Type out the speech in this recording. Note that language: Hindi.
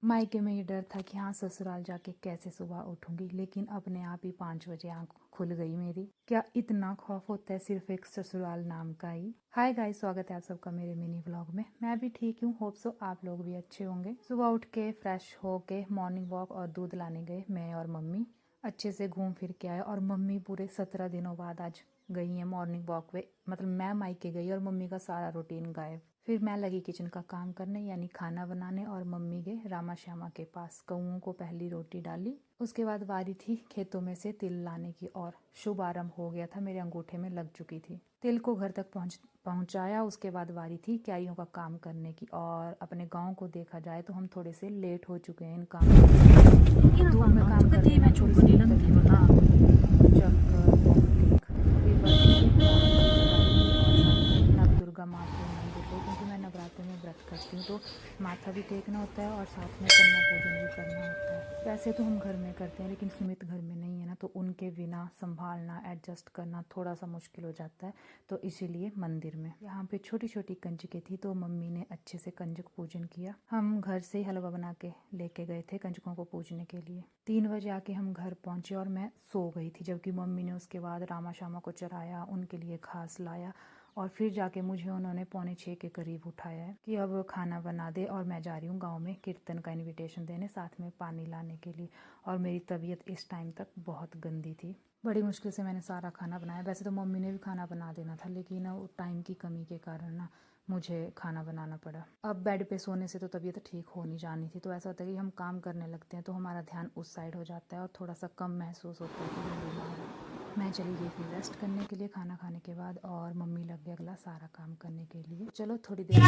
मायके में ये डर था कि हाँ ससुराल जाके कैसे सुबह उठूंगी, लेकिन अपने आप ही 5 बजे आँख खुल गई मेरी। क्या इतना खौफ होता है सिर्फ एक ससुराल नाम का ही। हाय गाइस, स्वागत है आप सबका मेरे मिनी व्लॉग में। मैं भी ठीक हूँ, होप सो आप लोग भी अच्छे होंगे। सुबह उठ के फ्रेश हो के मॉर्निंग वॉक और दूध लाने गए मैं और मम्मी। अच्छे से घूम फिर के आए और मम्मी पूरे 17 दिनों बाद आज गई है मॉर्निंग वॉक पे। मतलब मैं मायके गई और मम्मी का सारा रूटीन गायब। फिर मैं लगी किचन का काम करने यानी खाना बनाने और मम्मी गए रामा श्यामा के पास। कौओं को पहली रोटी डाली, उसके बाद वारी थी खेतों में से तिल लाने की और शुभ आरंभ हो गया था। मेरे अंगूठे में लग चुकी थी। तिल को घर तक पहुंचाया। उसके बाद वारी थी क्यारियों का काम करने की। और अपने गांव को देखा जाए तो हम थोड़े से लेट हो चुके हैं इन काम धूप में काम करने में थोड़ी सी नव दुर्गा माँ के मंदिर गई क्योंकि मैं नवरात्रि में व्रत करती हूँ, तो माथा भी टेकना होता है और साथ में कन्या पूजन भी करना होता है। वैसे तो हम घर में करते हैं, लेकिन सुमित घर में नहीं है ना, तो उनके बिना संभालना एडजस्ट करना थोड़ा सा मुश्किल हो जाता है, तो इसीलिए मंदिर में। यहाँ पे छोटी छोटी कंजकें थी, तो मम्मी ने अच्छे से कंजक पूजन किया। हम घर से हलवा बना के लेके गए थे कंजकों को पूजने के लिए। 3 बजे आके हम घर पहुंचे और मैं सो गई थी, जबकि मम्मी ने उसके बाद रामा श्यामा को चराया, उनके लिए घास लाया और फिर जाके मुझे उन्होंने 5:45 के करीब उठाया है कि अब खाना बना दे और मैं जा रही हूँ गांव में कीर्तन का इनविटेशन देने, साथ में पानी लाने के लिए। और मेरी तबीयत इस टाइम तक बहुत गंदी थी। बड़ी मुश्किल से मैंने सारा खाना बनाया। वैसे तो मम्मी ने भी खाना बना देना था, लेकिन टाइम की कमी के कारण ना मुझे खाना बनाना पड़ा। अब बेड पे सोने से तो तबीयत ठीक हो नहीं जानी थी, तो ऐसा होता है कि हम काम करने लगते हैं तो हमारा ध्यान उस साइड हो जाता है और थोड़ा सा कम महसूस होता है कि हम बीमार हैं। मैं चली गई फिर रेस्ट करने के लिए खाना खाने के बाद, और मम्मी लग गई अगला सारा काम करने के लिए। चलो थोड़ी देर